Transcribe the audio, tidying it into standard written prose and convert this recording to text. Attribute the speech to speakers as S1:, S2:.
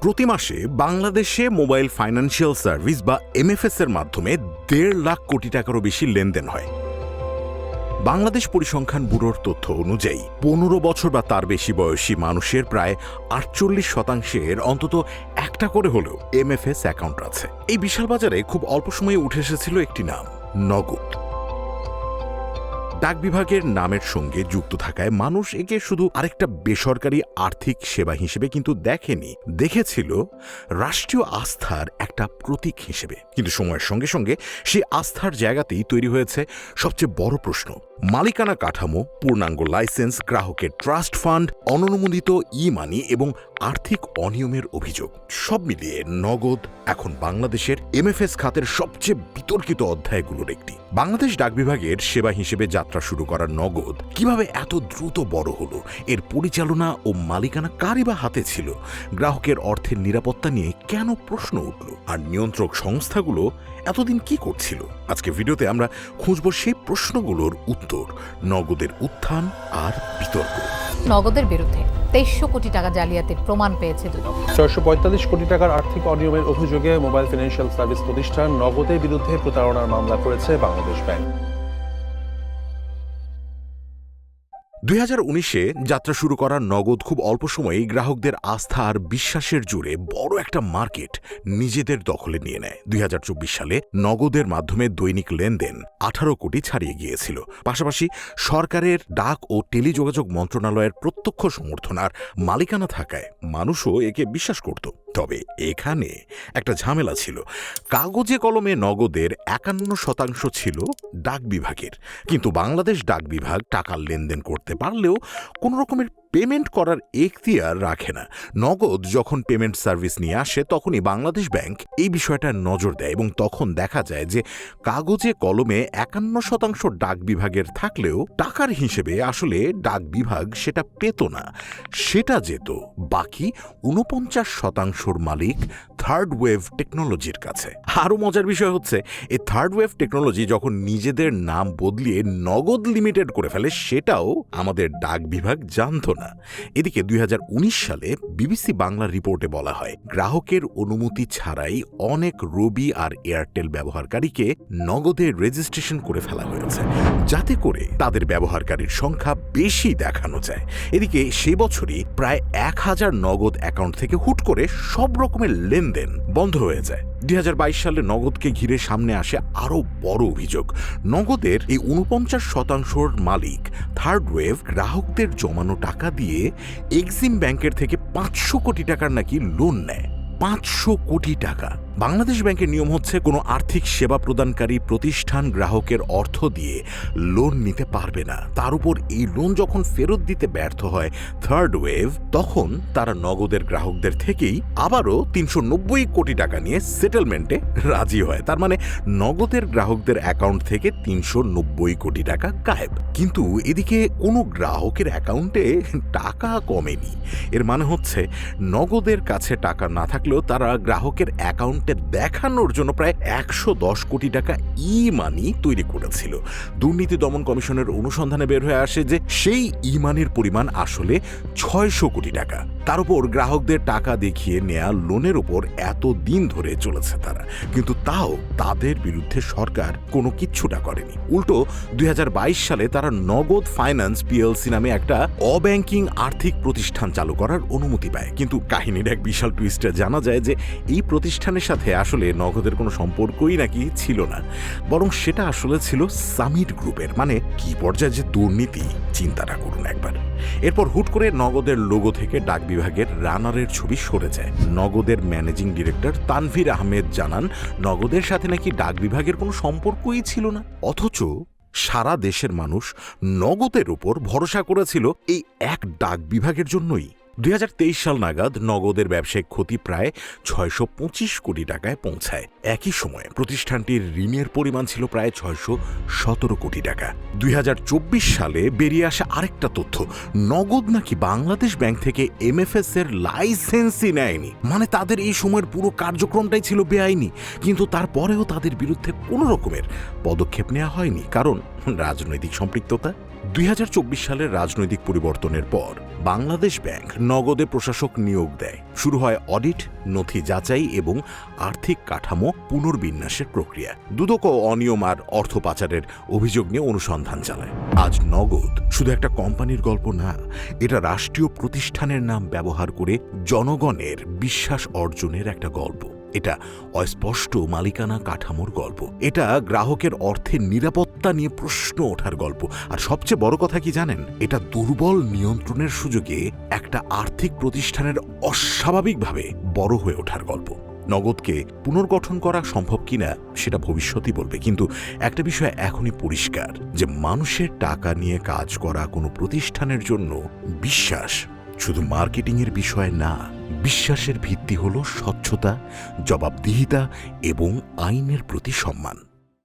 S1: প্রতি মাসে বাংলাদেশে মোবাইল ফাইন্যান্সিয়াল সার্ভিস বা এমএফএস এর মাধ্যমে ১.৫ লাখ কোটি টাকারও বেশি লেনদেন হয়। বাংলাদেশ পরিসংখ্যান ব্যুরোর তথ্য অনুযায়ী ১৫ বছর বা তার বেশি বয়সী মানুষের প্রায় ৪৮% অন্তত একটা করে হলেও এমএফএস অ্যাকাউন্ট আছে। এই বিশাল বাজারে খুব অল্প সময়ে উঠে এসেছিল একটি নাম, নগদ। ডাক বিভাগের নামের সঙ্গে যুক্ত থাকায় মানুষ একে শুধু আরেকটা বেসরকারি আর্থিক সেবা হিসেবে কিন্তু দেখেনি, দেখেছিল রাষ্ট্রীয় আস্থার একটা প্রতীক হিসেবে। কিন্তু সময়ের সঙ্গে সঙ্গে সেই আস্থার জায়গাতেই তৈরি হয়েছে সবচেয়ে বড় প্রশ্ন। মালিকানা কাঠামো, পূর্ণাঙ্গ লাইসেন্স, গ্রাহকের ট্রাস্ট ফান্ড, অননুমোদিত ই মানি এবং আর্থিক অনিয়মের অভিযোগ সব মিলিয়ে নগদ এখন বাংলাদেশের এমএফএস খাতের সবচেয়ে বিতর্কিত অধ্যায়গুলোর একটি। বাংলাদেশ ডাক বিভাগের সেবা হিসেবে যাত্রা শুরু করা নগদ কিভাবে এত দ্রুত বড় হলো, এর পরিচালনা ও মালিকানা কারই বা হাতে ছিল, গ্রাহকের অর্থের নিরাপত্তা নিয়ে কেন প্রশ্ন উঠল, আর নিয়ন্ত্রক সংস্থাগুলো এতদিন কি করছিল? আজকে ভিডিওতে আমরা খুঁজব সেই প্রশ্নগুলোর উত্তর, নগদের উত্থান আর বিতর্ক।
S2: নগদের বিরুদ্ধে ২৩০০ কোটি টাকা জালিয়াতির প্রমাণ পেয়েছে দুদক।
S3: ৬৪৫ কোটি টাকার আর্থিক অনিয়মের অভিযোগে মোবাইল ফাইন্যান্সিয়াল সার্ভিস প্রতিষ্ঠান নগদের বিরুদ্ধে প্রতারণার মামলা করেছে বাংলাদেশ ব্যাংক।
S1: ২০১৯-এ যাত্রা শুরু করা নগদ খুব অল্প সময়েই গ্রাহকদের আস্থা আর বিশ্বাসের জোরে বড় একটা মার্কেট নিজেদের দখলে নিয়ে নেয়। ২০২৪ সালে নগদের মাধ্যমে দৈনিক লেনদেন ১৮ কোটি ছাড়িয়ে গিয়েছিল। পাশাপাশি সরকারের ডাক ও টেলিযোগাযোগ মন্ত্রণালয়ের প্রত্যক্ষ সমর্থন আর মালিকানা থাকায় মানুষও একে বিশ্বাস করত। তবে এখানে একটা ঝামেলা ছিল। কাগজে কলমে নগদের ৫১% ছিল ডাক বিভাগের, কিন্তু বাংলাদেশ ডাক বিভাগ টাকার লেনদেন করতে পারলেও কোন রকমের পেমেন্ট করার এখতিয়ার রাখে না। নগদ যখন পেমেন্ট সার্ভিস নিয়ে আসে তখনই বাংলাদেশ ব্যাংক এই বিষয়টা নজর দেয় এবং তখন দেখা যায় যে কাগজে কলমে ৫১% ডাক বিভাগের থাকলেও টাকার হিসেবে আসলে ডাক বিভাগ সেটা পেত না, সেটা যেত বাকি ৪৯% মালিক থার্ড ওয়েভ টেকনোলজির কাছে। আরও মজার বিষয় হচ্ছে, এই থার্ড ওয়েভ টেকনোলজি যখন নিজেদের নাম বদলিয়ে নগদ লিমিটেড করে ফেলে সেটাও আমাদের ডাক বিভাগ জানত না। এদিকে ২০১৯ সালে বিবিসি বাংলা রিপোর্টে বলা হয়, গ্রাহকের অনুমতি ছাড়াই অনেক রবি আর এয়ারটেল ব্যবহারকারীকে নগদে রেজিস্ট্রেশন করে ফেলা হয়েছে, যাতে করে তাদের ব্যবহারকারীর সংখ্যা বেশি দেখানো যায়। এদিকে সে বছরই প্রায় ১,০০০ নগদ অ্যাকাউন্ট থেকে হুট করে সব রকমের লেনদেন বন্ধ হয়ে যায়। ২০২২ সালে নগদকে ঘিরে সামনে আসে আরও বড় অভিযোগ। নগদের এই ৪৯%-র মালিক থার্ড ওয়েভ গ্রাহকদের জমানো টাকা দিয়ে এক্সিম ব্যাংকের থেকে ৫০০ কোটি টাকার নাকি লোন নেয়। ৫০০ কোটি টাকা। বাংলাদেশ ব্যাংকের নিয়ম হচ্ছে কোনো আর্থিক সেবা প্রদানকারী প্রতিষ্ঠান গ্রাহকের অর্থ দিয়ে লোন নিতে পারবে না। তার উপর এই লোন যখন ফেরত দিতে ব্যর্থ হয় থার্ড ওয়েভ, তখন তারা নগদের গ্রাহকদের থেকেই আবারও ৩৯০ কোটি টাকা নিয়ে সেটেলমেন্টে রাজি হয়। তার মানে নগদের গ্রাহকদের অ্যাকাউন্ট থেকে ৩৯০ কোটি টাকা গায়েব। কিন্তু এদিকে কোনো গ্রাহকের অ্যাকাউন্টে টাকা কমেনি। এর মানে হচ্ছে নগদের কাছে টাকা না থাকলেও তারা গ্রাহকের অ্যাকাউন্ট দেখানোর জন্য প্রায় ১১০ কোটি টাকা ই মানি তৈরি করেছিল। দুর্নীতি দমন কমিশনের অনুসন্ধানে বের হয়ে আসে যে সেই ই মানির পরিমাণ আসলে ৬০০ কোটি টাকা। তার উপর গ্রাহকদের টাকা দেখিয়ে নেয়া লোনের উপর এত দিন ধরে চলেছে তারা, কিন্তু তাও তাদের বিরুদ্ধে সরকার কোনো কিচ্ছুটা করেনি। উল্টো ২০২২ সালে তারা নগদ ফাইন্যান্স পিএলসি নামে একটা অব্যাংকিং আর্থিক প্রতিষ্ঠান চালু করার অনুমতি পায়। কিন্তু কাহিনীর এক বিশাল টুইস্টে জানা যায় যে এই প্রতিষ্ঠানের সাথে আসলে নগদের কোনো সম্পর্কই নাকি ছিল না, বরং সেটা আসলে ছিল সামিট গ্রুপের। মানে কি পর্যায়ে যে দুর্নীতি, চিন্তাটা করুন একবার। এরপর হুট করে নগদের লোগো থেকে ডাক বিভাগের রানারের ছবি সরে যায়। নগদের ম্যানেজিং ডিরেক্টর তানভীর আহমেদ জানান, নগদের সাথে নাকি ডাক বিভাগের কোনো সম্পর্কই ছিল না। অথচ সারা দেশের মানুষ নগদের উপর ভরসা করেছিল এই এক ডাক বিভাগের জন্যই। ২০২৩ সাল নাগাদ নগদের ব্যবসায়িক ক্ষতি প্রায় ৬২৫ কোটি টাকায় পৌঁছায়। একই সময়ে প্রতিষ্ঠানটির ঋণের পরিমাণ ছিল প্রায় ৬১৭ কোটি টাকা। ২০২৪ সালে বেরিয়ে আসা আরেকটা তথ্য, নগদ নাকি বাংলাদেশ ব্যাংক থেকে এমএফএস এর লাইসেন্সই নেয়নি। মানে তাদের এই সময়ের পুরো কার্যক্রমটাই ছিল বেআইনি, কিন্তু তারপরেও তাদের বিরুদ্ধে কোনো রকমের পদক্ষেপ নেওয়া হয়নি, কারণ রাজনৈতিক সম্পৃক্ততা। 2024 সালের রাজনৈতিক পরিবর্তনের পর বাংলাদেশ ব্যাংক নগদে প্রশাসক নিয়োগ দেয়। শুরু হয় অডিট, নথি যাচাই এবং আর্থিক কাঠামো পুনর্বিন্যাসের প্রক্রিয়া। দুদক ও অনিয়ম আর অর্থ পাচারের অভিযোগ নিয়ে অনুসন্ধান চালায়। আজ নগদ শুধু একটা কোম্পানির গল্প না, এটা রাষ্ট্রীয় প্রতিষ্ঠানের নাম ব্যবহার করে জনগণের বিশ্বাস অর্জনের একটা গল্প। এটা অস্পষ্ট মালিকানা কাঠামোর গল্প। এটা গ্রাহকের অর্থের নিরাপত্তা নিয়ে প্রশ্ন ওঠার গল্প। আর সবচেয়ে বড় কথা কি জানেন? এটা দুর্বল নিয়ন্ত্রণের সুযোগে একটা আর্থিক প্রতিষ্ঠানের অস্বাভাবিকভাবে বড় হয়ে ওঠার গল্প। নগদকে পুনর্গঠন করা সম্ভব কিনা সেটা ভবিষ্যতই বলবে, কিন্তু একটা বিষয় এখনই পরিষ্কার যে মানুষের টাকা নিয়ে কাজ করা কোনো প্রতিষ্ঠানের জন্য বিশ্বাস শুধু মার্কেটিংয়ের বিষয় না। বিশ্বাসের ভিত্তি হলো স্বচ্ছতা, জবাবদিহিতা এবং আইনের প্রতি সম্মান।